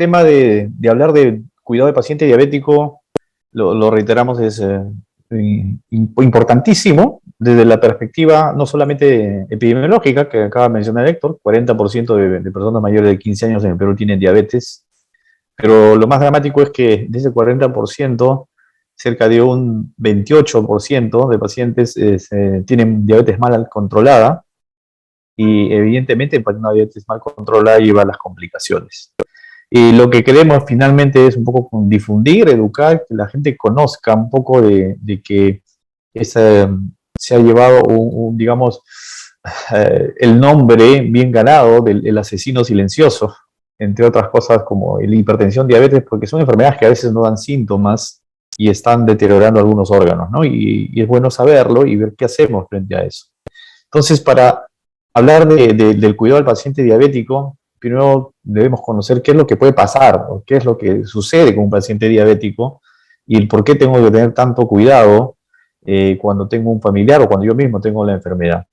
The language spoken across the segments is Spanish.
tema de hablar de cuidado de paciente diabético, lo reiteramos, es importantísimo desde la perspectiva no solamente epidemiológica, que acaba de mencionar Héctor. 40% de personas mayores de 15 años en el Perú tienen diabetes, pero lo más dramático es que de ese 40%, cerca de un 28% de pacientes tienen diabetes mal controlada, y evidentemente pues, una diabetes mal controlada lleva a las complicaciones. Y lo que queremos finalmente es un poco difundir, educar, que la gente conozca un poco de que se ha llevado digamos, el nombre bien ganado del asesino silencioso, entre otras cosas como la hipertensión, diabetes, porque son enfermedades que a veces no dan síntomas y están deteriorando algunos órganos, ¿no? Y es bueno saberlo y ver qué hacemos frente a eso. Entonces, para hablar del cuidado del paciente diabético, primero debemos conocer qué es lo que puede pasar, o qué es lo que sucede con un paciente diabético y el por qué tengo que tener tanto cuidado cuando tengo un familiar o cuando yo mismo tengo la enfermedad.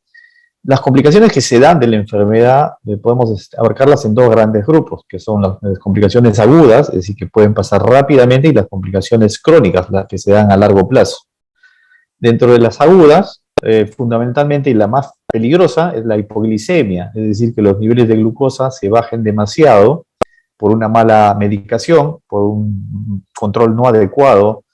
Las complicaciones que se dan de la enfermedad podemos abarcarlas en dos grandes grupos, que son las complicaciones agudas, es decir, que pueden pasar rápidamente, y las complicaciones crónicas, las que se dan a largo plazo. Dentro de las agudas, fundamentalmente, y la más peligrosa, es la hipoglicemia, es decir, que los niveles de glucosa se bajen demasiado por una mala medicación, por un control no adecuado,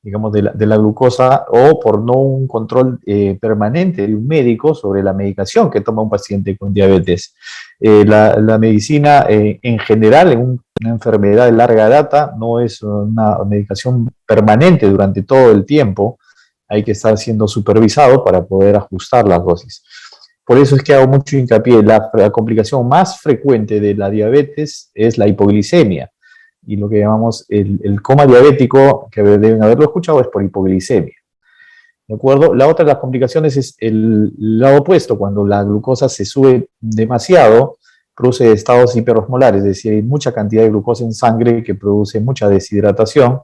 digamos, de la glucosa, o por no un control permanente de un médico sobre la medicación que toma un paciente con diabetes. La medicina en general, en una enfermedad de larga data, no es una medicación permanente durante todo el tiempo. Hay que estar siendo supervisado para poder ajustar las dosis. Por eso es que hago mucho hincapié. La complicación más frecuente de la diabetes es la hipoglicemia. Y lo que llamamos el coma diabético, que deben haberlo escuchado, es por hipoglicemia. ¿De acuerdo? La otra de las complicaciones es el lado opuesto. Cuando la glucosa se sube demasiado, produce estados hiperosmolares, es decir, hay mucha cantidad de glucosa en sangre que produce mucha deshidratación.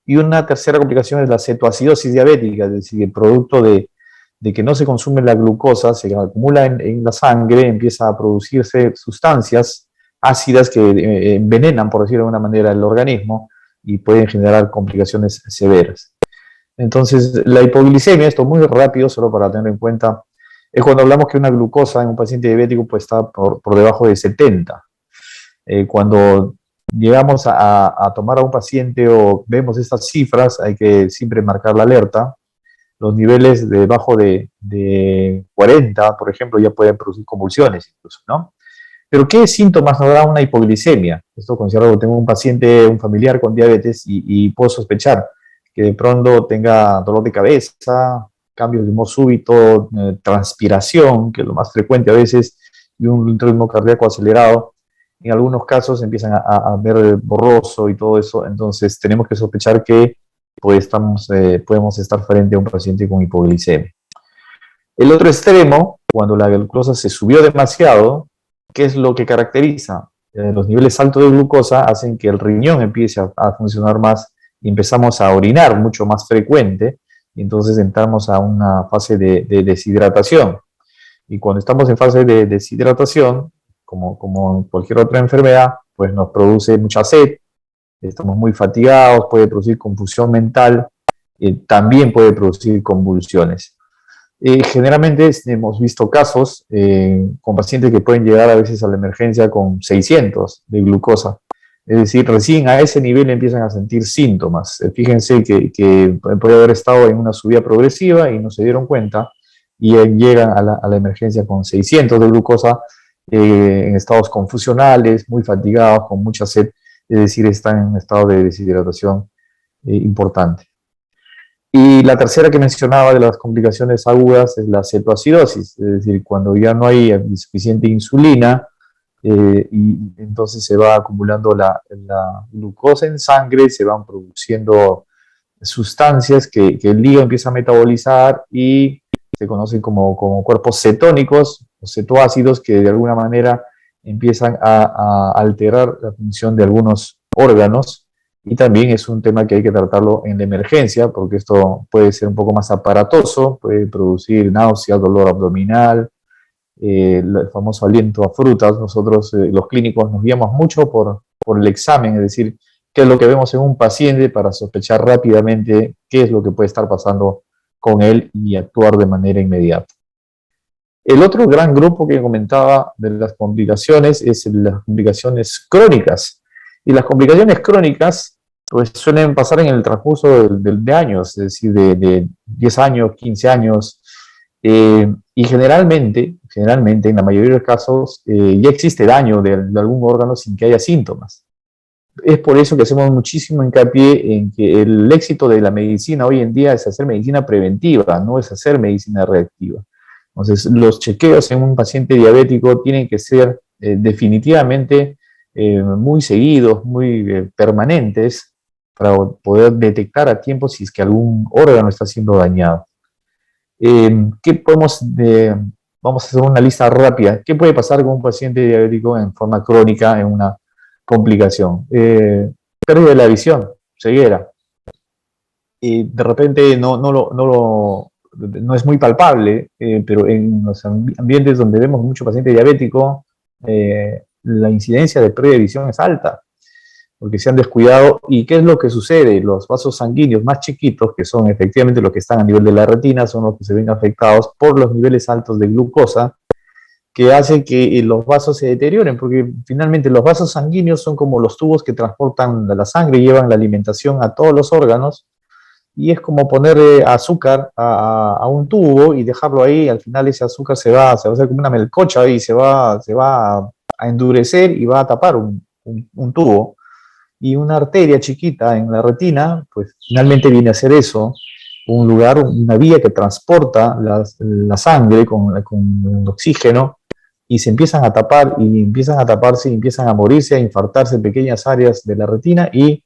Y una tercera complicación es la cetoacidosis diabética, es decir, el producto de que no se consume la glucosa, se acumula en la sangre, empieza a producirse sustancias ácidas que envenenan, por decirlo de alguna manera, el organismo y pueden generar complicaciones severas. Entonces, la hipoglicemia, esto muy rápido, solo para tener en cuenta, es cuando hablamos que una glucosa en un paciente diabético pues, está por debajo de 70. Cuando llegamos a tomar a un paciente o vemos estas cifras, hay que siempre marcar la alerta. Los niveles debajo de 40, por ejemplo, ya pueden producir convulsiones incluso, ¿no? Pero ¿qué síntomas nos da una hipoglicemia? Esto considero que tengo un paciente, un familiar con diabetes y puedo sospechar que de pronto tenga dolor de cabeza, cambios de humor súbito, transpiración, que es lo más frecuente a veces, y un ritmo cardíaco acelerado. En algunos casos empiezan a ver borroso y todo eso, entonces tenemos que sospechar que pues, podemos estar frente a un paciente con hipoglicemia. El otro extremo, cuando la glucosa se subió demasiado, ¿qué es lo que caracteriza? Los niveles altos de glucosa hacen que el riñón empiece a funcionar más y empezamos a orinar mucho más frecuente, y entonces entramos a una fase de deshidratación. Y cuando estamos en fase de deshidratación, como en cualquier otra enfermedad, pues nos produce mucha sed, estamos muy fatigados, puede producir confusión mental, también puede producir convulsiones. Generalmente hemos visto casos con pacientes que pueden llegar a veces a la emergencia con 600 de glucosa. Es decir, recién a ese nivel empiezan a sentir síntomas. Fíjense que puede haber estado en una subida progresiva y no se dieron cuenta y llegan a la emergencia con 600 de glucosa, en estados confusionales, muy fatigados, con mucha sed, es decir, están en un estado de deshidratación importante. Y la tercera que mencionaba de las complicaciones agudas es la cetoacidosis, es decir, cuando ya no hay suficiente insulina, y entonces se va acumulando la glucosa en sangre, se van produciendo sustancias que el hígado empieza a metabolizar y se conocen como cuerpos cetónicos o cetoácidos, que de alguna manera empiezan a alterar la función de algunos órganos. Y también es un tema que hay que tratarlo en la emergencia, porque esto puede ser un poco más aparatoso, puede producir náusea, dolor abdominal, el famoso aliento a frutas. Nosotros, los clínicos, nos guiamos mucho por por el examen, es decir, qué es lo que vemos en un paciente para sospechar rápidamente qué es lo que puede estar pasando con él y actuar de manera inmediata. El otro gran grupo que comentaba de las complicaciones es las complicaciones crónicas. Y las complicaciones crónicas pues, suelen pasar en el transcurso de años, es decir, de 10 años, 15 años. Y generalmente, en la mayoría de los casos, ya existe daño de algún órgano sin que haya síntomas. Es por eso que hacemos muchísimo hincapié en que el éxito de la medicina hoy en día es hacer medicina preventiva, no es hacer medicina reactiva. Entonces, los chequeos en un paciente diabético tienen que ser definitivamente muy seguidos, muy permanentes, para poder detectar a tiempo si es que algún órgano está siendo dañado. ¿Qué podemos, vamos a hacer una lista rápida? ¿Qué puede pasar con un paciente diabético en forma crónica en una complicación? Pérdida de la visión, ceguera. Y de repente no es muy palpable, pero en los ambientes donde vemos mucho paciente diabético, la incidencia de pérdida de visión es alta, porque se han descuidado. ¿Y qué es lo que sucede? Los vasos sanguíneos más chiquitos, que son efectivamente los que están a nivel de la retina, son los que se ven afectados por los niveles altos de glucosa, que hace que los vasos se deterioren, porque finalmente los vasos sanguíneos son como los tubos que transportan la sangre y llevan la alimentación a todos los órganos, y es como ponerle azúcar a un tubo y dejarlo ahí. Al final ese azúcar se va a hacer como una melcocha y se va a endurecer y va a tapar un tubo. Y una arteria chiquita en la retina, pues finalmente viene a ser eso, un lugar, una vía que transporta la sangre con el oxígeno, y se empiezan a tapar y empiezan a taparse y empiezan a morirse, a infartarse pequeñas áreas de la retina, y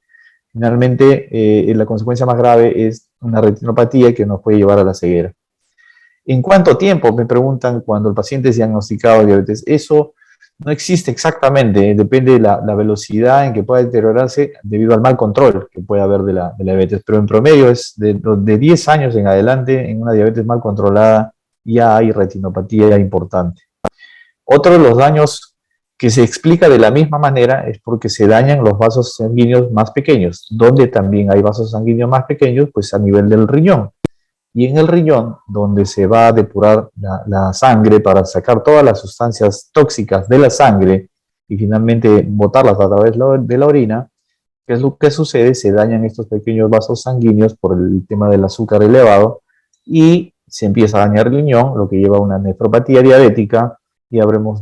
finalmente la consecuencia más grave es una retinopatía que nos puede llevar a la ceguera. ¿En cuánto tiempo? Me preguntan cuando el paciente es diagnosticado de diabetes. Eso no existe exactamente, depende de la velocidad en que pueda deteriorarse debido al mal control que puede haber de la diabetes, pero en promedio es de 10 años en adelante. En una diabetes mal controlada ya hay retinopatía importante. Otro de los daños que se explica de la misma manera es porque se dañan los vasos sanguíneos más pequeños. Donde también hay vasos sanguíneos más pequeños, pues a nivel del riñón. Y en el riñón, donde se va a depurar la sangre para sacar todas las sustancias tóxicas de la sangre y finalmente botarlas a través de la orina, ¿qué es lo que sucede? Se dañan estos pequeños vasos sanguíneos por el tema del azúcar elevado y se empieza a dañar el riñón, lo que lleva a una nefropatía diabética, y habremos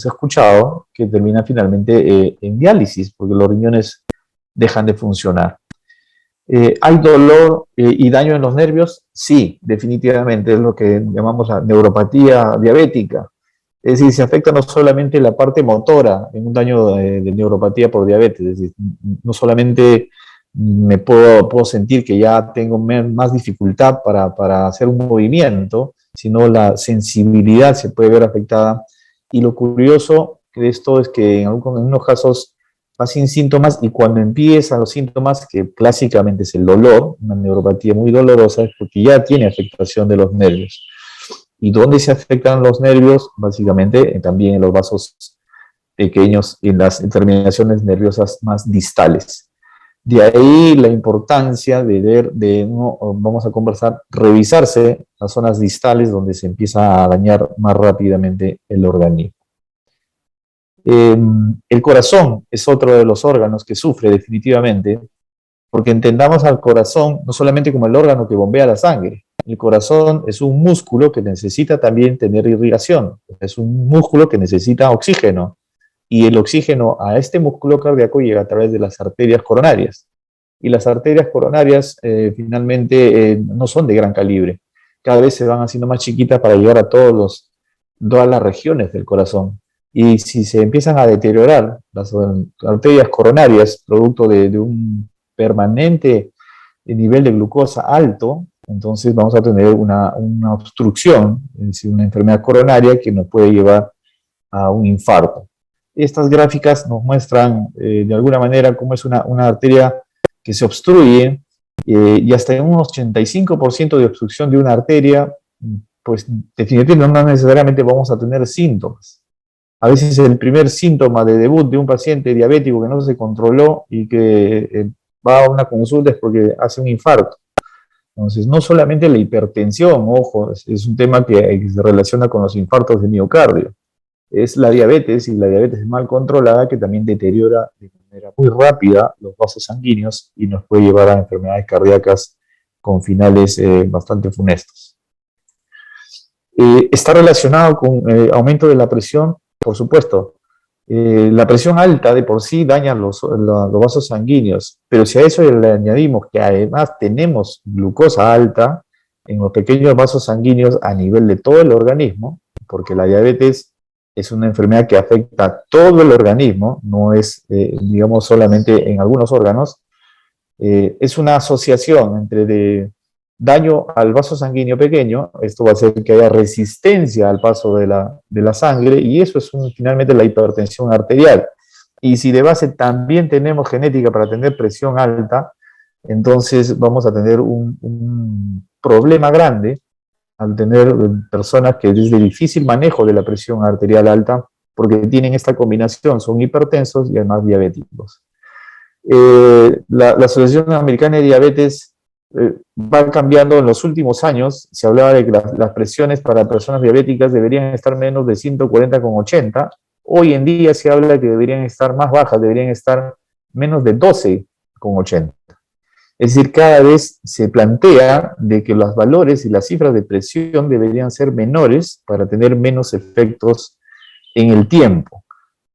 escuchado que termina finalmente en diálisis, porque los riñones dejan de funcionar. ¿Hay dolor y daño en los nervios? Sí, definitivamente, es lo que llamamos la neuropatía diabética. Es decir, se afecta no solamente la parte motora en un daño de neuropatía por diabetes, es decir, no solamente puedo sentir que ya tengo más dificultad para hacer un movimiento, sino la sensibilidad se puede ver afectada. Y lo curioso de esto es que en unos casos va sin síntomas, y cuando empiezan los síntomas, que clásicamente es el dolor, una neuropatía muy dolorosa, es porque ya tiene afectación de los nervios. ¿Y dónde se afectan los nervios? Básicamente también en los vasos pequeños y en las terminaciones nerviosas más distales. De ahí la importancia vamos a conversar, revisarse las zonas distales donde se empieza a dañar más rápidamente el organismo. El corazón es otro de los órganos que sufre definitivamente, porque entendamos al corazón no solamente como el órgano que bombea la sangre. El corazón es un músculo que necesita también tener irrigación, es un músculo que necesita oxígeno, y el oxígeno a este músculo cardíaco llega a través de las arterias coronarias. Y las arterias coronarias finalmente no son de gran calibre, cada vez se van haciendo más chiquitas para llegar a todas las regiones del corazón. Y si se empiezan a deteriorar las arterias coronarias, producto de un permanente nivel de glucosa alto, entonces vamos a tener una obstrucción, es decir, una enfermedad coronaria que nos puede llevar a un infarto. Estas gráficas nos muestran de alguna manera cómo es una arteria que se obstruye, y hasta en un 85% de obstrucción de una arteria, pues definitivamente no necesariamente vamos a tener síntomas. a veces el primer síntoma de debut de un paciente diabético que no se controló y que va a una consulta es porque hace un infarto. Entonces, no solamente la hipertensión, ojo, es un tema que se relaciona con los infartos de miocardio, es la diabetes, y la diabetes mal controlada que también deteriora de manera muy rápida los vasos sanguíneos y nos puede llevar a enfermedades cardíacas con finales bastante funestos. Está relacionado con aumento de la presión, por supuesto. La presión alta de por sí daña los vasos sanguíneos, pero si a eso le añadimos que además tenemos glucosa alta en los pequeños vasos sanguíneos a nivel de todo el organismo, porque la diabetes es una enfermedad que afecta a todo el organismo, no es, digamos, solamente en algunos órganos, es una asociación entre daño al vaso sanguíneo pequeño, esto va a hacer que haya resistencia al paso de la sangre, y eso es finalmente la hipertensión arterial. Y si de base también tenemos genética para tener presión alta, entonces vamos a tener un problema grande al tener personas que es de difícil manejo de la presión arterial alta, porque tienen esta combinación, son hipertensos y además diabéticos. La Asociación Americana de Diabetes va cambiando en los últimos años. Se hablaba de que las presiones para personas diabéticas deberían estar menos de 140/80. Hoy en día se habla de que deberían estar más bajas, deberían estar menos de 12/80. Es decir, cada vez se plantea de que los valores y las cifras de presión deberían ser menores para tener menos efectos en el tiempo,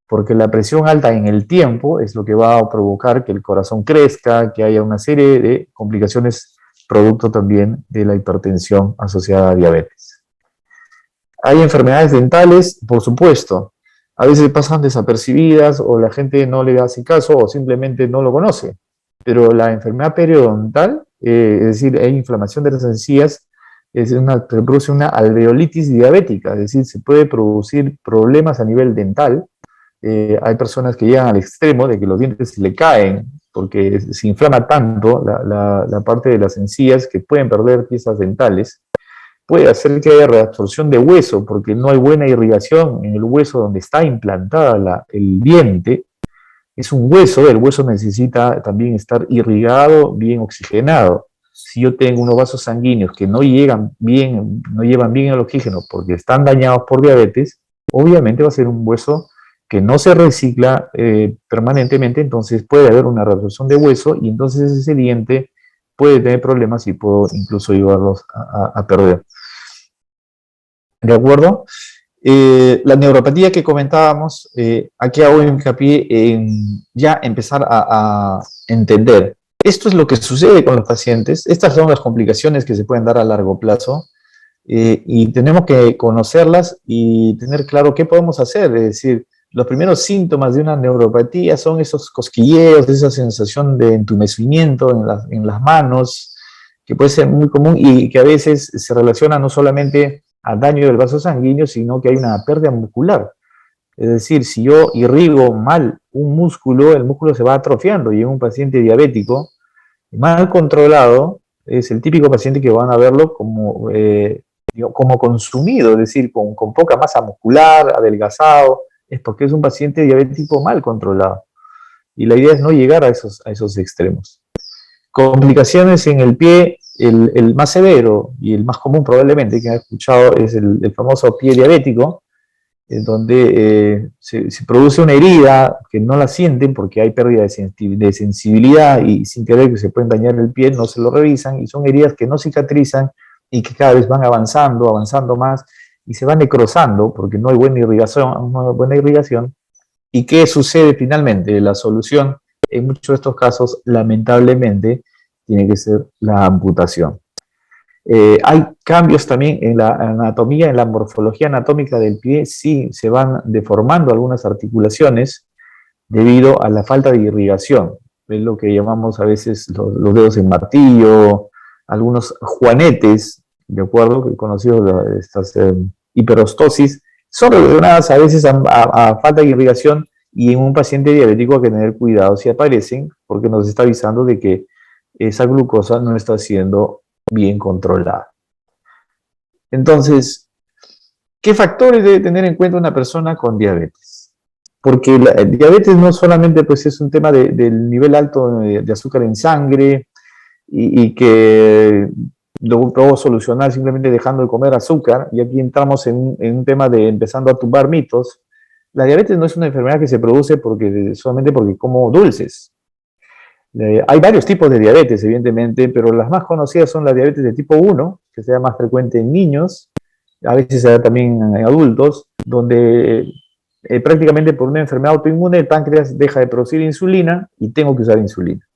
porque la presión alta en el tiempo es lo que va a provocar que el corazón crezca, que haya una serie de complicaciones producto también de la hipertensión asociada a diabetes. Hay enfermedades dentales, por supuesto, a veces pasan desapercibidas o la gente no le hace caso o simplemente no lo conoce, pero la enfermedad periodontal, es decir, hay inflamación de las encías, se produce una alveolitis diabética, es decir, se puede producir problemas a nivel dental. Hay personas que llegan al extremo de que los dientes se le caen porque se inflama tanto la parte de las encías que pueden perder piezas dentales. Puede hacer que haya reabsorción de hueso porque no hay buena irrigación en el hueso donde está implantada el diente. Es un hueso, el hueso necesita también estar irrigado, bien oxigenado. Si yo tengo unos vasos sanguíneos que no llevan bien el oxígeno porque están dañados por diabetes, obviamente va a ser un hueso que no se recicla permanentemente, entonces puede haber una reabsorción de hueso y entonces ese diente puede tener problemas y puedo incluso llevarlos a perder. ¿De acuerdo? La neuropatía que comentábamos, aquí hago hincapié en ya empezar a entender. Esto es lo que sucede con los pacientes, estas son las complicaciones que se pueden dar a largo plazo, y tenemos que conocerlas y tener claro qué podemos hacer. Es decir, los primeros síntomas de una neuropatía son esos cosquilleos, esa sensación de entumecimiento en las manos, que puede ser muy común y que a veces se relaciona no solamente al daño del vaso sanguíneo, sino que hay una pérdida muscular. Es decir, si yo irrigo mal un músculo, el músculo se va atrofiando, y en un paciente diabético mal controlado es el típico paciente que van a verlo como consumido, es decir, con poca masa muscular, adelgazado, es porque es un paciente diabético mal controlado. Y la idea es no llegar a esos extremos. Complicaciones en el pie, el más severo y el más común probablemente que han escuchado es el famoso pie diabético, en donde se produce una herida que no la sienten porque hay pérdida de sensibilidad y sin querer que se pueden dañar el pie, no se lo revisan y son heridas que no cicatrizan y que cada vez van avanzando más y se van necrosando porque no hay buena irrigación. ¿Y qué sucede finalmente? La solución en muchos de estos casos, lamentablemente, tiene que ser la amputación. Hay cambios también en la anatomía, en la morfología anatómica del pie, sí se van deformando algunas articulaciones debido a la falta de irrigación. Es lo que llamamos a veces los dedos en martillo, algunos juanetes, de acuerdo, conocidos estas hiperostosis, son relacionadas a veces a falta de irrigación, y en un paciente diabético hay que tener cuidado si aparecen, porque nos está avisando de que esa glucosa no está siendo bien controlada. Entonces, ¿Qué factores debe tener en cuenta una persona con diabetes? Porque el diabetes no solamente pues, es un tema del nivel alto de azúcar en sangre y que lo puedo solucionar simplemente dejando de comer azúcar, y aquí entramos en un tema de empezando a tumbar mitos. La diabetes no es una enfermedad que se produce solamente porque como dulces. Hay varios tipos de diabetes, evidentemente, pero las más conocidas son la diabetes de tipo 1, que sea más frecuente en niños, a veces se da también en adultos, donde prácticamente por una enfermedad autoinmune el páncreas deja de producir insulina y tengo que usar insulina.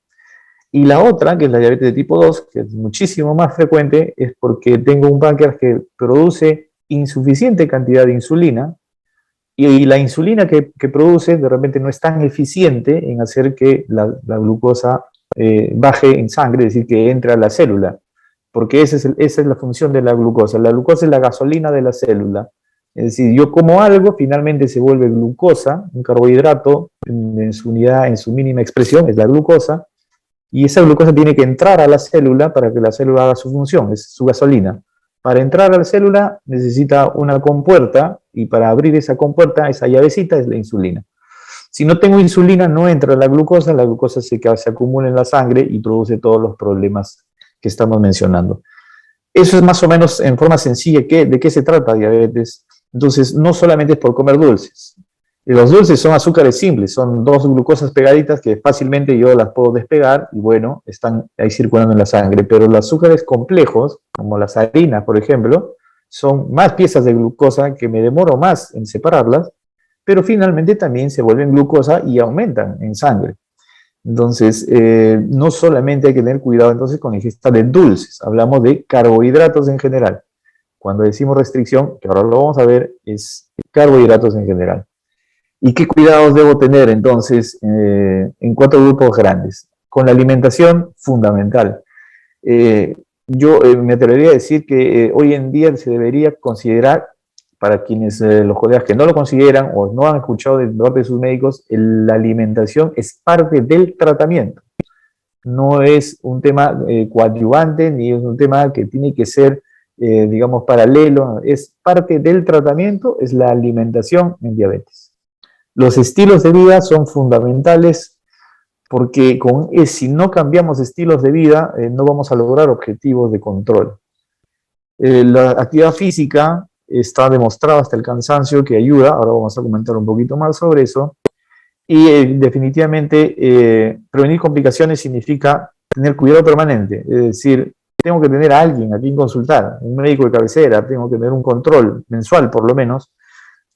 Y la otra, que es la diabetes de tipo 2, que es muchísimo más frecuente, es porque tengo un páncreas que produce insuficiente cantidad de insulina, y la insulina que produce de repente no es tan eficiente en hacer que la glucosa baje en sangre, es decir, que entre a la célula, porque esa es la función de la glucosa. La glucosa es la gasolina de la célula. Es decir, yo como algo, finalmente se vuelve glucosa, un carbohidrato en su unidad, en su mínima expresión, es la glucosa, y esa glucosa tiene que entrar a la célula para que la célula haga su función, es su gasolina. Para entrar a la célula necesita una compuerta, y para abrir esa compuerta, esa llavecita es la insulina. Si no tengo insulina, no entra la glucosa se acumula en la sangre y produce todos los problemas que estamos mencionando. Eso es más o menos en forma sencilla de qué se trata diabetes. Entonces, no solamente es por comer dulces. Los dulces son azúcares simples, son dos glucosas pegaditas que fácilmente yo las puedo despegar y bueno, están ahí circulando en la sangre. Pero los azúcares complejos, como las harinas, por ejemplo, son más piezas de glucosa que me demoro más en separarlas, pero finalmente también se vuelven glucosa y aumentan en sangre. Entonces, no solamente hay que tener cuidado entonces con la ingesta de dulces, hablamos de carbohidratos en general. Cuando decimos restricción, que ahora lo vamos a ver, es carbohidratos en general. ¿Y qué cuidados debo tener entonces en cuatro grupos grandes? Con la alimentación, fundamental. Yo me atrevería a decir que hoy en día se debería considerar, para quienes los colegas que no lo consideran o no han escuchado de parte de sus médicos, la alimentación es parte del tratamiento. No es un tema coadyuvante, ni es un tema que tiene que ser, digamos, paralelo. Es parte del tratamiento, es la alimentación en diabetes. Los estilos de vida son fundamentales porque si no cambiamos estilos de vida, no vamos a lograr objetivos de control. La actividad física está demostrado hasta el cansancio que ayuda, ahora vamos a comentar un poquito más sobre eso, y definitivamente prevenir complicaciones significa tener cuidado permanente, es decir, tengo que tener a alguien a quien consultar, un médico de cabecera, tengo que tener un control mensual por lo menos.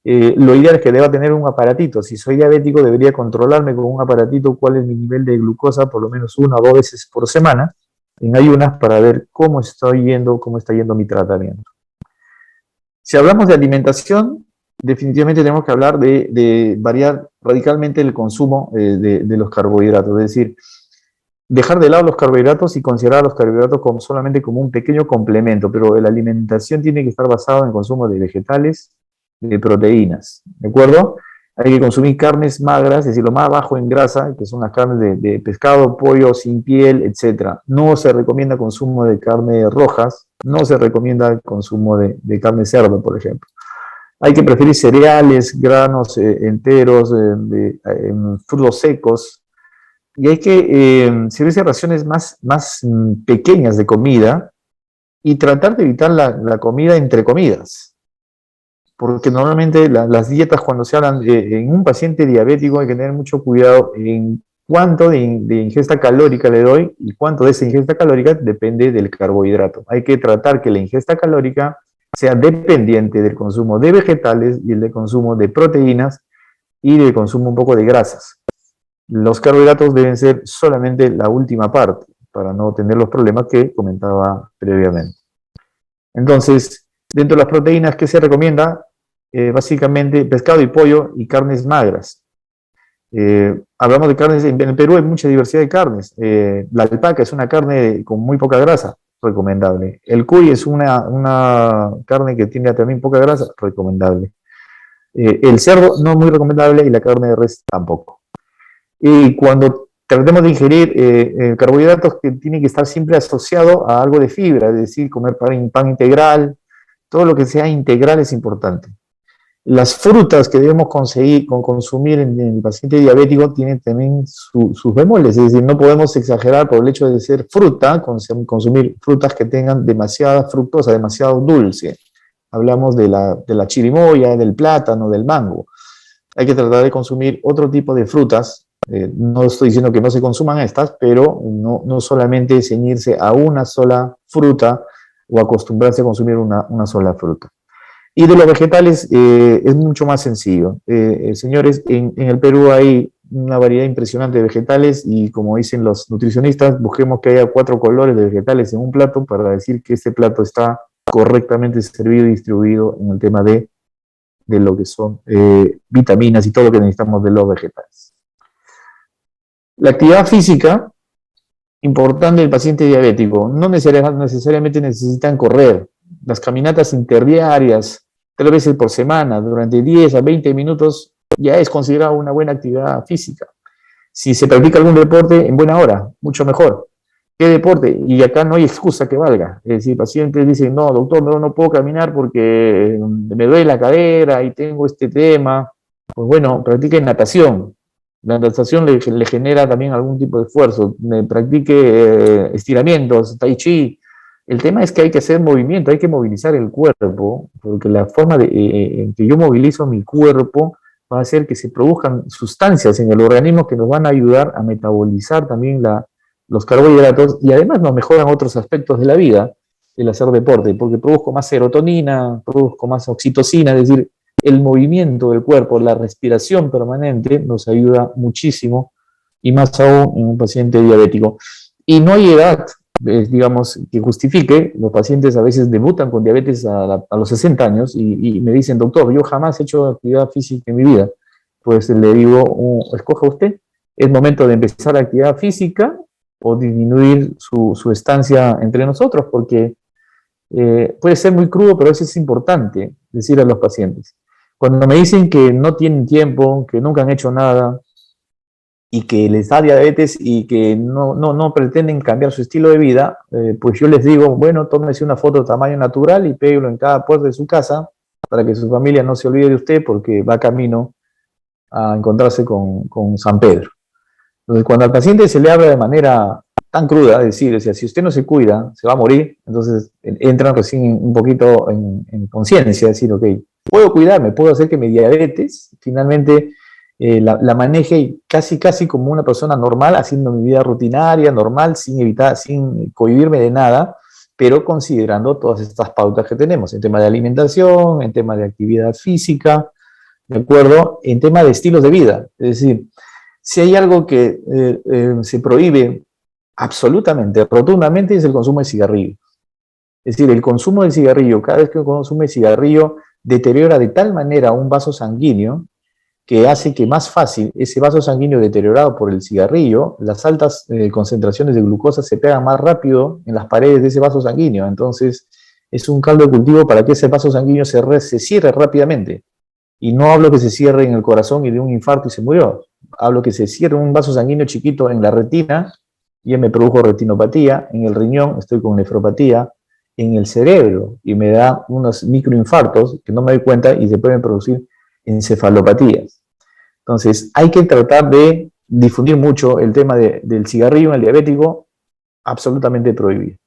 Lo ideal es que deba tener un aparatito. Si soy diabético, debería controlarme con un aparatito cuál es mi nivel de glucosa por lo menos 1 o 2 veces por semana en ayunas para ver cómo está yendo mi tratamiento. Si hablamos de alimentación, definitivamente tenemos que hablar de variar radicalmente el consumo de los carbohidratos, es decir, dejar de lado los carbohidratos y considerar los carbohidratos solamente como un pequeño complemento, pero la alimentación tiene que estar basada en el consumo de vegetales, de proteínas, ¿de acuerdo? Hay que consumir carnes magras, es decir, lo más bajo en grasa, que son las carnes de pescado, pollo, sin piel, etc. No se recomienda consumo de carnes rojas, no se recomienda el consumo de carne de cerdo, por ejemplo. Hay que preferir cereales, granos enteros, frutos secos, y hay que servirse raciones más pequeñas de comida y tratar de evitar la comida entre comidas. Porque normalmente las dietas, cuando se hablan en un paciente diabético, hay que tener mucho cuidado en cuánto de ingesta calórica le doy, y cuánto de esa ingesta calórica depende del carbohidrato. Hay que tratar que la ingesta calórica sea dependiente del consumo de vegetales y del consumo de proteínas y del consumo un poco de grasas. Los carbohidratos deben ser solamente la última parte para no tener los problemas que comentaba previamente. Entonces, dentro de las proteínas, ¿qué se recomienda? Básicamente pescado y pollo y carnes magras. Hablamos de carnes, en Perú hay mucha diversidad de carnes. La alpaca es una carne con muy poca grasa, recomendable. El cuy es una carne que tiene también poca grasa, recomendable. El cerdo no muy recomendable, y la carne de res tampoco. Y cuando tratemos de ingerir carbohidratos, que tiene que estar siempre asociado a algo de fibra, es decir, comer pan integral, todo lo que sea integral es importante. Las frutas que debemos consumir en el paciente diabético tienen también sus bemoles, es decir, no podemos exagerar por el hecho de ser fruta, consumir frutas que tengan demasiada fructosa, demasiado dulce. Hablamos de la chirimoya, del plátano, del mango. Hay que tratar de consumir otro tipo de frutas. No estoy diciendo que no se consuman estas, pero no solamente ceñirse a una sola fruta o acostumbrarse a consumir una sola fruta. Y de los vegetales es mucho más sencillo. Señores, en el Perú hay una variedad impresionante de vegetales y como dicen los nutricionistas, busquemos que haya 4 colores de vegetales en un plato para decir que este plato está correctamente servido y distribuido en el tema de lo que son vitaminas y todo lo que necesitamos de los vegetales. La actividad física, importante del paciente diabético, no necesariamente necesitan correr. Las caminatas interdiarias, 3 veces por semana, durante 10 a 20 minutos, ya es considerado una buena actividad física. Si se practica algún deporte, en buena hora, mucho mejor. ¿Qué deporte? Y acá no hay excusa que valga. Es decir, pacientes dicen, no, doctor, no puedo caminar porque me duele la cadera y tengo este tema. Pues bueno, practique natación. La natación le genera también algún tipo de esfuerzo. Practique estiramientos, tai chi. El tema es que hay que hacer movimiento, hay que movilizar el cuerpo, porque la forma en que yo movilizo mi cuerpo va a hacer que se produzcan sustancias en el organismo que nos van a ayudar a metabolizar también los carbohidratos y además nos mejoran otros aspectos de la vida el hacer deporte, porque produzco más serotonina, produzco más oxitocina, es decir, el movimiento del cuerpo, la respiración permanente nos ayuda muchísimo y más aún en un paciente diabético. Y no hay edad, digamos, que justifique. Los pacientes a veces debutan con diabetes a los 60 años y me dicen, doctor, yo jamás he hecho actividad física en mi vida. Pues le digo, escoja usted, es momento de empezar la actividad física o disminuir su estancia entre nosotros, porque puede ser muy crudo, pero eso es importante decir a los pacientes. Cuando me dicen que no tienen tiempo, que nunca han hecho nada y que les da diabetes y que no pretenden cambiar su estilo de vida, pues yo les digo, bueno, tómese una foto de tamaño natural y péguelo en cada puerta de su casa para que su familia no se olvide de usted porque va camino a encontrarse con San Pedro. Entonces, cuando al paciente se le habla de manera tan cruda, es decir, si usted no se cuida, se va a morir, entonces entran recién un poquito en conciencia, decir, ok, puedo cuidarme, puedo hacer que mi diabetes finalmente la maneje casi como una persona normal, haciendo mi vida rutinaria, normal, sin cohibirme de nada, pero considerando todas estas pautas que tenemos, en tema de alimentación, en tema de actividad física, ¿de acuerdo? En tema de estilos de vida, es decir, si hay algo que se prohíbe absolutamente, rotundamente, es el consumo de cigarrillo. Es decir, el consumo de cigarrillo, cada vez que uno consume cigarrillo, deteriora de tal manera un vaso sanguíneo que hace que más fácil ese vaso sanguíneo deteriorado por el cigarrillo, las altas concentraciones de glucosa se pegan más rápido en las paredes de ese vaso sanguíneo. Entonces, es un caldo de cultivo para que ese vaso sanguíneo se cierre rápidamente. Y no hablo que se cierre en el corazón y de un infarto y se murió. Hablo que se cierre un vaso sanguíneo chiquito en la retina y me produjo retinopatía, en el riñón estoy con nefropatía, en el cerebro y me da unos microinfartos que no me doy cuenta y se pueden producir encefalopatías. Entonces, hay que tratar de difundir mucho el tema del cigarrillo en el diabético, absolutamente prohibido.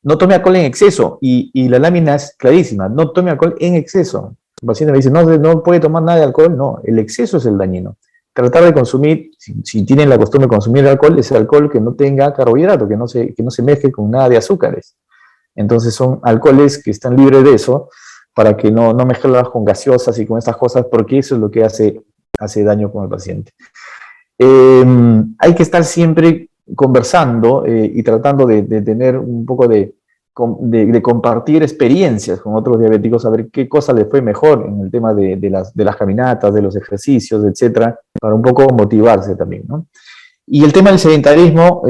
No tome alcohol en exceso, y la lámina es clarísima, no tome alcohol en exceso. El paciente me dice, no puede tomar nada de alcohol, no, el exceso es el dañino. Tratar de consumir, si tienen la costumbre de consumir alcohol, es alcohol que no tenga carbohidrato, que no se mezcle con nada de azúcares. Entonces son alcoholes que están libres de eso, para que no mezclarlas con gaseosas y con estas cosas, porque eso es lo que hace daño con el paciente. Hay que estar siempre conversando y tratando de tener un poco de compartir experiencias con otros diabéticos, a ver qué cosa les fue mejor en el tema de las caminatas, de los ejercicios, etcétera, para un poco motivarse también, ¿no? Y el tema del sedentarismo,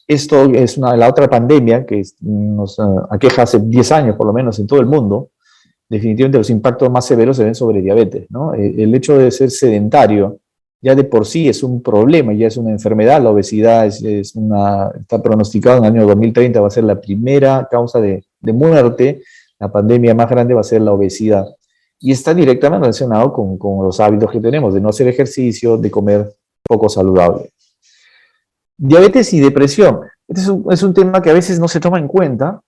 esto es la otra pandemia que nos aqueja hace 10 años por lo menos en todo el mundo. Definitivamente los impactos más severos se ven sobre diabetes, ¿no? El hecho de ser sedentario ya de por sí es un problema, ya es una enfermedad. La obesidad está pronosticado en el año 2030, va a ser la primera causa de muerte la pandemia más grande va a ser la obesidad. Y está directamente relacionado con los hábitos que tenemos, de no hacer ejercicio, de comer poco saludable. Diabetes y depresión. Este es un tema que a veces no se toma en cuenta,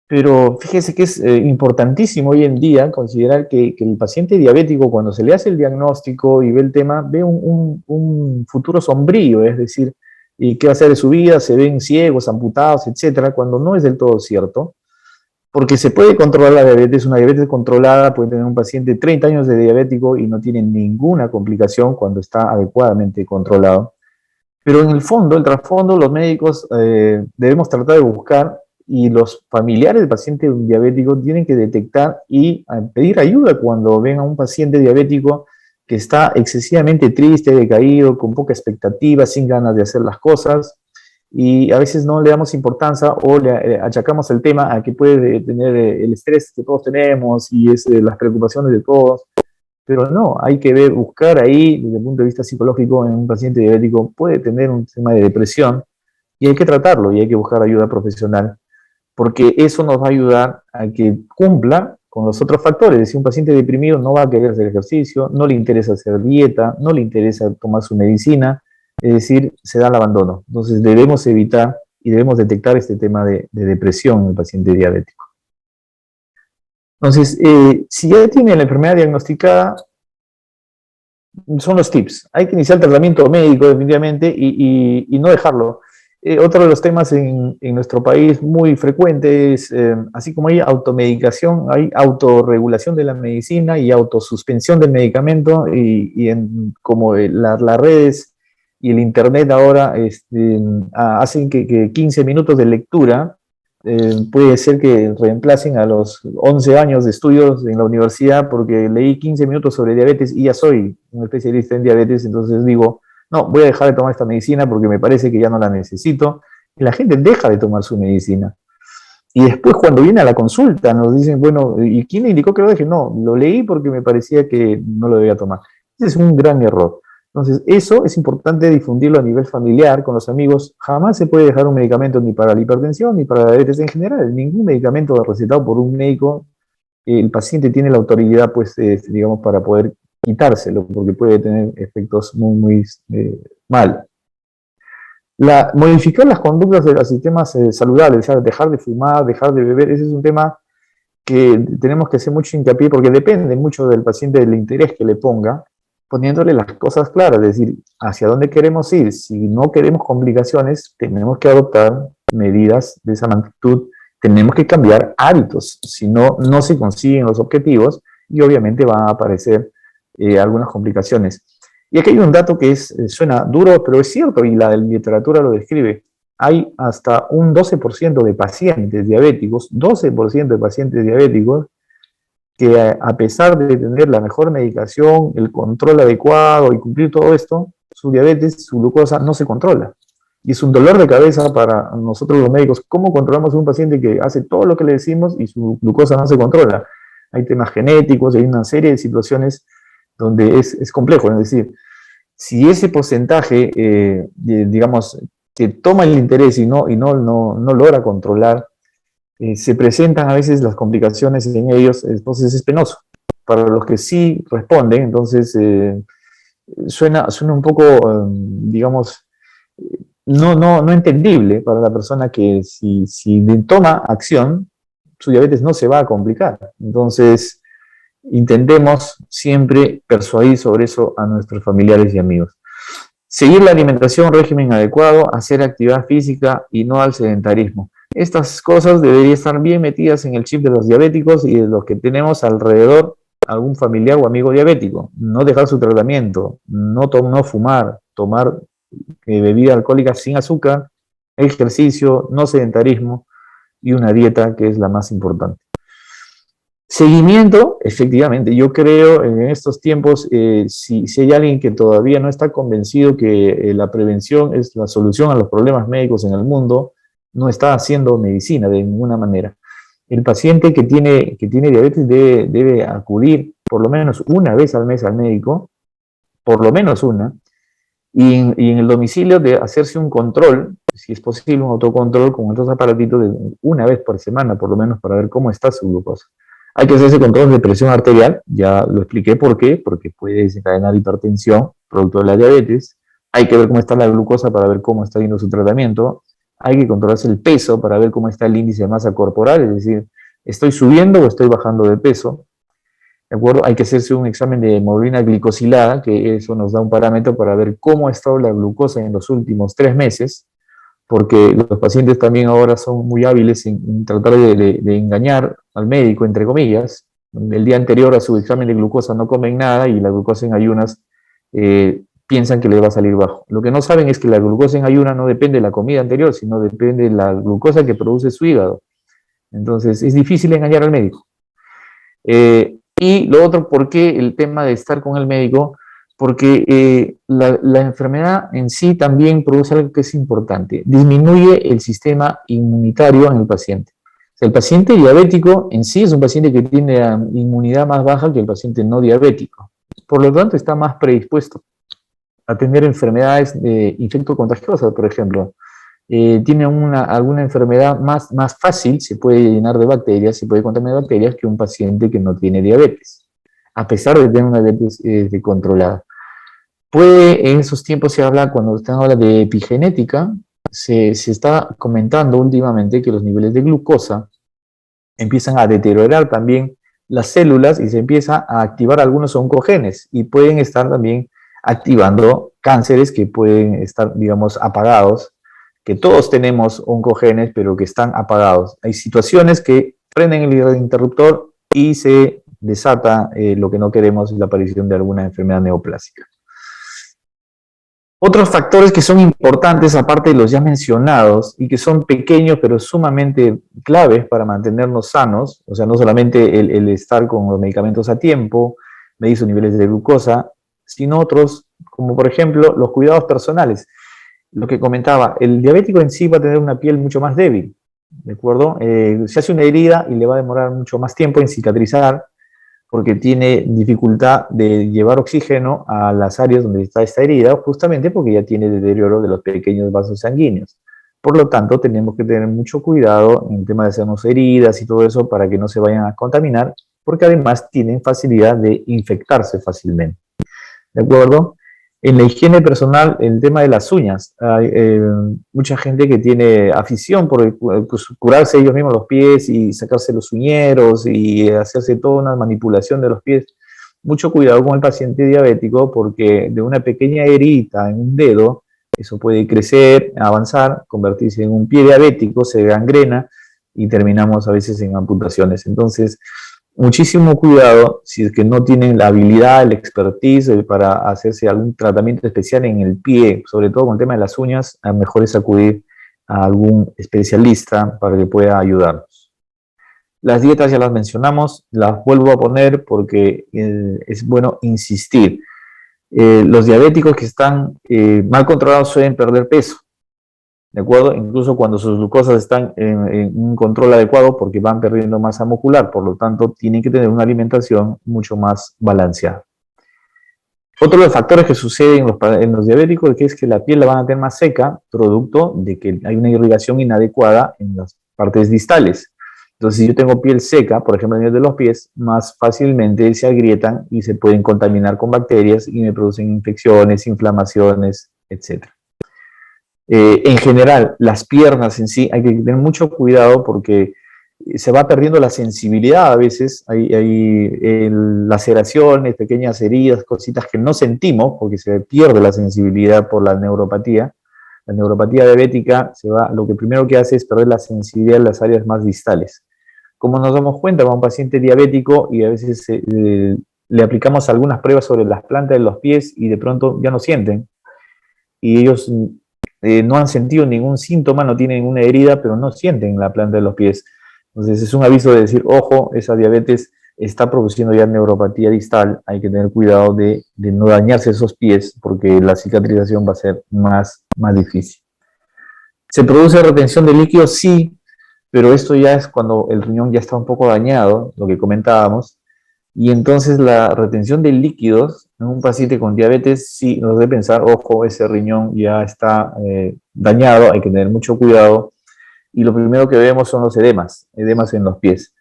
pero fíjese que es importantísimo hoy en día considerar que el paciente diabético, cuando se le hace el diagnóstico y ve el tema, ve un futuro sombrío, es decir, ¿y qué va a hacer de su vida? Se ven ciegos, amputados, etcétera, cuando no es del todo cierto, porque se puede controlar la diabetes. Una diabetes controlada puede tener un paciente 30 años de diabético y no tiene ninguna complicación cuando está adecuadamente controlado. Pero en el fondo, el trasfondo, los médicos debemos tratar de buscar, y los familiares del paciente diabético tienen que detectar y pedir ayuda cuando ven a un paciente diabético que está excesivamente triste, decaído, con poca expectativa, sin ganas de hacer las cosas, y a veces no le damos importancia o le achacamos el tema a que puede tener el estrés que todos tenemos y es las preocupaciones de todos. Pero no, hay que ver, buscar ahí, desde el punto de vista psicológico, en un paciente diabético puede tener un tema de depresión y hay que tratarlo y hay que buscar ayuda profesional, porque eso nos va a ayudar a que cumpla con los otros factores. Si un paciente deprimido no va a querer hacer ejercicio, no le interesa hacer dieta, no le interesa tomar su medicina, es decir, se da el abandono. Entonces debemos evitar y debemos detectar este tema de depresión en el paciente diabético. Entonces, si ya tiene la enfermedad diagnosticada, son los tips. Hay que iniciar el tratamiento médico definitivamente y no dejarlo. Otro de los temas en nuestro país muy frecuente es, así como hay automedicación, hay autorregulación de la medicina y autosuspensión del medicamento, como las redes y el internet ahora hacen que 15 minutos de lectura puede ser que reemplacen a los 11 años de estudios en la universidad, porque leí 15 minutos sobre diabetes y ya soy un especialista en diabetes. Entonces digo, no, voy a dejar de tomar esta medicina porque me parece que ya no la necesito. Y la gente deja de tomar su medicina. Y después, cuando viene a la consulta, nos dicen, bueno, ¿y quién le indicó que lo deje? No, lo leí porque me parecía que no lo debía tomar. Ese es un gran error. Entonces, eso es importante difundirlo a nivel familiar, con los amigos. Jamás se puede dejar un medicamento ni para la hipertensión ni para la diabetes en general. Ningún medicamento recetado por un médico, el paciente tiene la autoridad, pues, digamos, para poder quitárselo, porque puede tener efectos muy mal. Modificar las conductas de los sistemas saludables, o sea, dejar de fumar, dejar de beber, ese es un tema que tenemos que hacer mucho hincapié, porque depende mucho del paciente, del interés que le ponga, poniéndole las cosas claras, es decir, hacia dónde queremos ir. Si no queremos complicaciones, tenemos que adoptar medidas de esa magnitud, tenemos que cambiar hábitos, si no, no se consiguen los objetivos y obviamente van a aparecer algunas complicaciones. Y aquí hay un dato que suena duro, pero es cierto, y la literatura lo describe. Hay hasta un 12% de pacientes diabéticos, 12% de pacientes diabéticos, que a pesar de tener la mejor medicación, el control adecuado y cumplir todo esto, su diabetes, su glucosa no se controla. Y es un dolor de cabeza para nosotros los médicos. ¿Cómo controlamos a un paciente que hace todo lo que le decimos y su glucosa no se controla? Hay temas genéticos, hay una serie de situaciones donde es complejo. Es decir, si ese porcentaje, digamos, que toma el interés y no logra controlar, se presentan a veces las complicaciones en ellos, entonces es penoso. Para los que sí responden, entonces suena un poco, digamos, no entendible para la persona que si toma acción, su diabetes no se va a complicar. Entonces, intentemos siempre persuadir sobre eso a nuestros familiares y amigos. Seguir la alimentación, régimen adecuado, hacer actividad física y no al sedentarismo. Estas cosas deberían estar bien metidas en el chip de los diabéticos y de los que tenemos alrededor algún familiar o amigo diabético. No dejar su tratamiento, no fumar, tomar bebida alcohólica sin azúcar, ejercicio, no sedentarismo y una dieta, que es la más importante. Seguimiento, efectivamente, yo creo en estos tiempos, si hay alguien que todavía no está convencido que la prevención es la solución a los problemas médicos en el mundo, no está haciendo medicina de ninguna manera. El paciente que tiene diabetes debe acudir por lo menos una vez al mes al médico, por lo menos una, y en el domicilio de hacerse un control, si es posible, un autocontrol con estos aparatitos de una vez por semana, por lo menos, para ver cómo está su glucosa. Hay que hacerse control de presión arterial, ya lo expliqué por qué, porque puede desencadenar hipertensión, producto de la diabetes. Hay que ver cómo está la glucosa para ver cómo está yendo su tratamiento. Hay que controlarse el peso para ver cómo está el índice de masa corporal, es decir, ¿estoy subiendo o estoy bajando de peso? ¿De acuerdo? Hay que hacerse un examen de hemoglobina glicosilada, que eso nos da un parámetro para ver cómo ha estado la glucosa en los últimos 3 meses, porque los pacientes también ahora son muy hábiles en tratar de engañar al médico, entre comillas. El día anterior a su examen de glucosa no comen nada y la glucosa en ayunas piensan que les va a salir bajo. Lo que no saben es que la glucosa en ayunas no depende de la comida anterior, sino depende de la glucosa que produce su hígado. Entonces es difícil engañar al médico. Y lo otro, ¿por qué el tema de estar con el médico? Porque la enfermedad en sí también produce algo que es importante, disminuye el sistema inmunitario en el paciente. O sea, el paciente diabético en sí es un paciente que tiene la inmunidad más baja que el paciente no diabético. Por lo tanto, está más predispuesto a tener enfermedades infectocontagiosas, por ejemplo. Tiene alguna enfermedad más fácil, se puede llenar de bacterias, se puede contaminar de bacterias que un paciente que no tiene diabetes, a pesar de tener una diabetes controlada. En esos tiempos se habla, cuando usted habla de epigenética, se está comentando últimamente que los niveles de glucosa empiezan a deteriorar también las células y se empieza a activar algunos oncogenes y pueden estar también activando cánceres que pueden estar, digamos, apagados, que todos tenemos oncogenes, pero que están apagados. Hay situaciones que prenden el interruptor y se desata lo que no queremos, la aparición de alguna enfermedad neoplásica. Otros factores que son importantes, aparte de los ya mencionados, y que son pequeños pero sumamente claves para mantenernos sanos, o sea, no solamente el estar con los medicamentos a tiempo, medir sus niveles de glucosa, sino otros, como por ejemplo los cuidados personales. Lo que comentaba, el diabético en sí va a tener una piel mucho más débil, ¿de acuerdo? Se hace una herida y le va a demorar mucho más tiempo en cicatrizar, porque tiene dificultad de llevar oxígeno a las áreas donde está esta herida, justamente porque ya tiene deterioro de los pequeños vasos sanguíneos. Por lo tanto, tenemos que tener mucho cuidado en el tema de hacernos heridas y todo eso para que no se vayan a contaminar, porque además tienen facilidad de infectarse fácilmente. ¿De acuerdo? En la higiene personal, el tema de las uñas. Hay mucha gente que tiene afición por curarse ellos mismos los pies y sacarse los uñeros y hacerse toda una manipulación de los pies. Mucho cuidado con el paciente diabético porque de una pequeña herida en un dedo, eso puede crecer, avanzar, convertirse en un pie diabético, se gangrena y terminamos a veces en amputaciones. Entonces, muchísimo cuidado si es que no tienen la habilidad, el expertise para hacerse algún tratamiento especial en el pie, sobre todo con el tema de las uñas, a mejor es acudir a algún especialista para que pueda ayudarnos. Las dietas ya las mencionamos, las vuelvo a poner porque es bueno insistir. Los diabéticos que están mal controlados suelen perder peso. ¿De acuerdo? Incluso cuando sus glucosas están en un control adecuado porque van perdiendo masa muscular, por lo tanto tienen que tener una alimentación mucho más balanceada. Otro de los factores que suceden en los diabéticos es que la piel la van a tener más seca, producto de que hay una irrigación inadecuada en las partes distales. Entonces, si yo tengo piel seca, por ejemplo, en el de los pies, más fácilmente se agrietan y se pueden contaminar con bacterias y me producen infecciones, inflamaciones, etc. En general, las piernas en sí hay que tener mucho cuidado porque se va perdiendo la sensibilidad a veces, hay laceraciones, pequeñas heridas, cositas que no sentimos porque se pierde la sensibilidad por la neuropatía. La neuropatía diabética lo que primero que hace es perder la sensibilidad en las áreas más distales. Como nos damos cuenta, va un paciente diabético y a veces le aplicamos algunas pruebas sobre las plantas de los pies y de pronto ya no sienten. Y ellos no han sentido ningún síntoma, no tienen ninguna herida, pero no sienten la planta de los pies. Entonces es un aviso de decir, ojo, esa diabetes está produciendo ya neuropatía distal, hay que tener cuidado de no dañarse esos pies porque la cicatrización va a ser más difícil. ¿Se produce retención de líquidos? Sí, pero esto ya es cuando el riñón ya está un poco dañado, lo que comentábamos, Y entonces la retención de líquidos en un paciente con diabetes sí nos debe pensar, ojo, ese riñón ya está dañado, hay que tener mucho cuidado. Y lo primero que vemos son los edemas en los pies.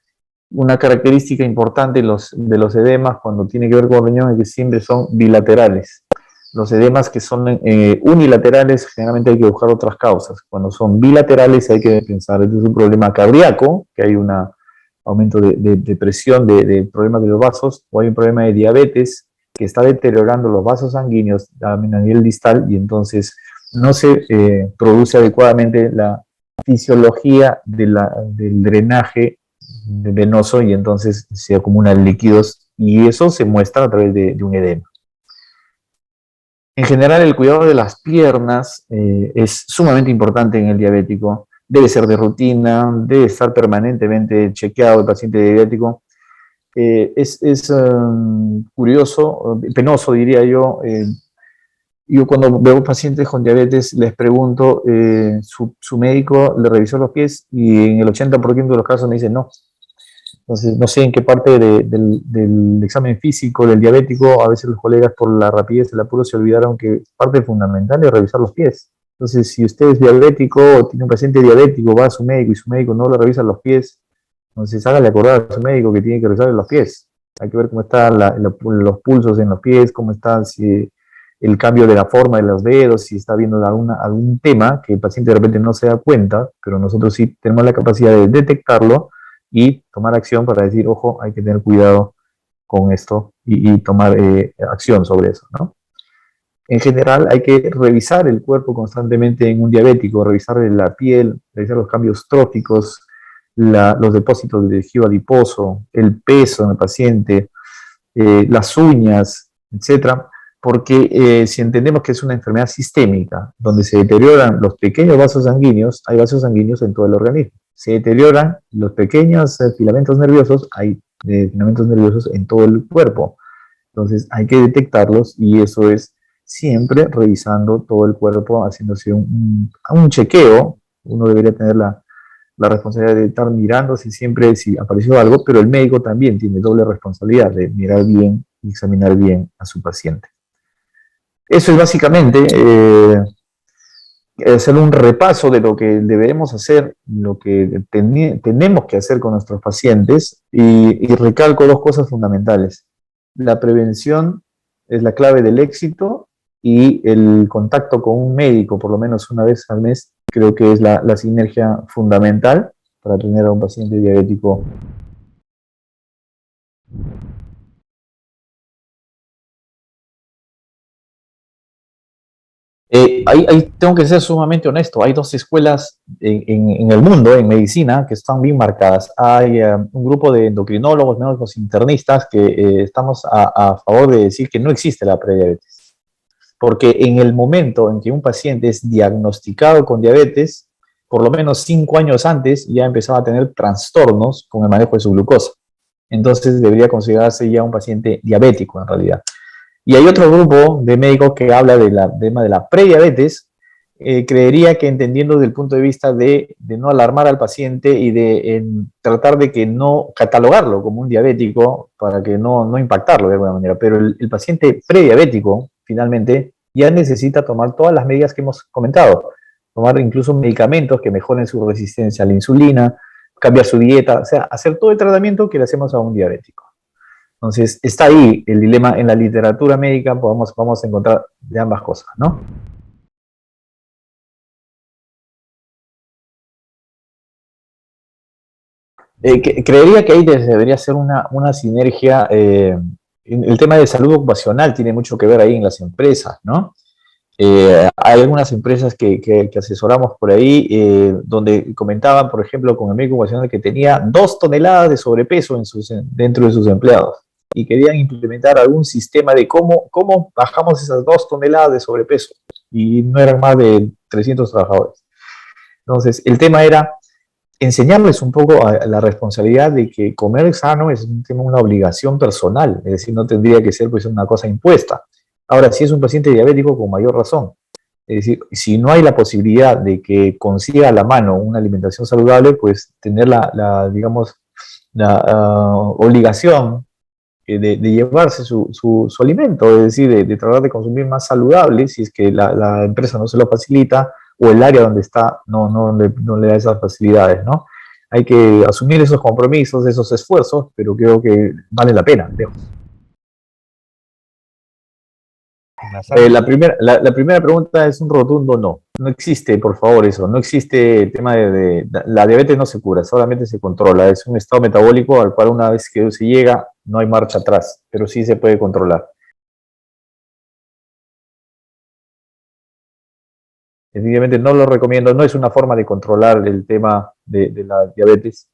Una característica importante de los edemas cuando tiene que ver con el riñón es que siempre son bilaterales. Los edemas que son unilaterales generalmente hay que buscar otras causas. Cuando son bilaterales hay que pensar, este es un problema cardíaco, que hay un aumento de presión, de problemas de los vasos, o hay un problema de diabetes que está deteriorando los vasos sanguíneos a nivel distal y entonces no se produce adecuadamente la fisiología del drenaje venoso y entonces se acumulan líquidos y eso se muestra a través de un edema. En general, el cuidado de las piernas es sumamente importante en el diabético. Debe ser de rutina, debe estar permanentemente chequeado el paciente diabético. Curioso, penoso diría yo. Yo cuando veo pacientes con diabetes les pregunto, su médico le revisó los pies y en el 80% de los casos me dice no. Entonces, no sé en qué parte del examen físico del diabético, a veces los colegas por la rapidez del apuro se olvidaron que parte fundamental es revisar los pies. Entonces, si usted es diabético o tiene un paciente diabético, va a su médico y su médico no le revisa los pies, entonces hágale acordar a su médico que tiene que revisarle los pies. Hay que ver cómo están los pulsos en los pies, cómo está si el cambio de la forma de los dedos, si está viendo algún tema que el paciente de repente no se da cuenta, pero nosotros sí tenemos la capacidad de detectarlo y tomar acción para decir, ojo, hay que tener cuidado con esto y tomar acción sobre eso, ¿no? En general hay que revisar el cuerpo constantemente en un diabético, revisar la piel, revisar los cambios tróficos, los depósitos de tejido adiposo, el peso en el paciente, las uñas, etcétera, porque si entendemos que es una enfermedad sistémica, donde se deterioran los pequeños vasos sanguíneos, hay vasos sanguíneos en todo el organismo. Se deterioran los pequeños filamentos nerviosos, hay filamentos nerviosos en todo el cuerpo. Entonces hay que detectarlos y eso es siempre revisando todo el cuerpo, haciéndose un chequeo. Uno debería tener la responsabilidad de estar mirando si apareció algo, pero el médico también tiene doble responsabilidad de mirar bien y examinar bien a su paciente. Eso es básicamente hacer un repaso de lo que debemos hacer, lo que tenemos que hacer con nuestros pacientes y recalco dos cosas fundamentales. La prevención es la clave del éxito y el contacto con un médico por lo menos una vez al mes creo que es la sinergia fundamental para tener a un paciente diabético. Ahí tengo que ser sumamente honesto. Hay dos escuelas en el mundo, en medicina, que están bien marcadas. Hay un grupo de endocrinólogos, médicos internistas, que estamos a favor de decir que no existe la prediabetes. Porque en el momento en que un paciente es diagnosticado con diabetes, por lo menos 5 años antes ya empezaba a tener trastornos con el manejo de su glucosa. Entonces debería considerarse ya un paciente diabético en realidad. Y hay otro grupo de médicos que habla del tema de la prediabetes. Creería que entendiendo desde el punto de vista de no alarmar al paciente y de tratar de que no catalogarlo como un diabético para que no impactarlo de alguna manera. Pero el paciente prediabético, finalmente, ya necesita tomar todas las medidas que hemos comentado. Tomar incluso medicamentos que mejoren su resistencia a la insulina, cambiar su dieta, o sea, hacer todo el tratamiento que le hacemos a un diabético. Entonces, está ahí el dilema en la literatura médica, vamos a encontrar de ambas cosas, ¿no? Creería que ahí debería ser una sinergia. El tema de salud ocupacional tiene mucho que ver ahí en las empresas, ¿no? Hay algunas empresas que asesoramos por ahí, donde comentaban, por ejemplo, con el médico ocupacional que tenía 2 toneladas de sobrepeso dentro de sus empleados y querían implementar algún sistema de cómo bajamos esas 2 toneladas de sobrepeso y no eran más de 300 trabajadores. Entonces, el tema era enseñarles un poco a la responsabilidad de que comer sano es una obligación personal, es decir, no tendría que ser pues una cosa impuesta. Ahora, si es un paciente diabético, con mayor razón. Es decir, si no hay la posibilidad de que consiga a la mano una alimentación saludable, pues tener digamos, la obligación de llevarse su alimento, es decir, de tratar de consumir más saludable si es que la empresa no se lo facilita o el área donde está no le da esas facilidades, ¿no? Hay que asumir esos compromisos, esos esfuerzos, pero creo que vale la pena, creo. La primera pregunta es un rotundo no. No existe, por favor, eso. No existe el tema la diabetes no se cura, solamente se controla. Es un estado metabólico al cual una vez que se llega, no hay marcha atrás, pero sí se puede controlar. Definitivamente no lo recomiendo, no es una forma de controlar el tema de la diabetes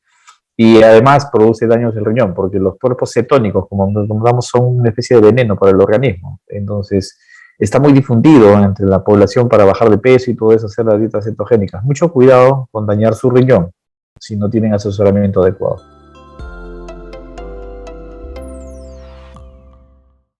y además produce daños del riñón, porque los cuerpos cetónicos, como nombramos, son una especie de veneno para el organismo. Entonces, está muy difundido entre la población para bajar de peso y todo eso, hacer las dietas cetogénicas. Mucho cuidado con dañar su riñón si no tienen asesoramiento adecuado.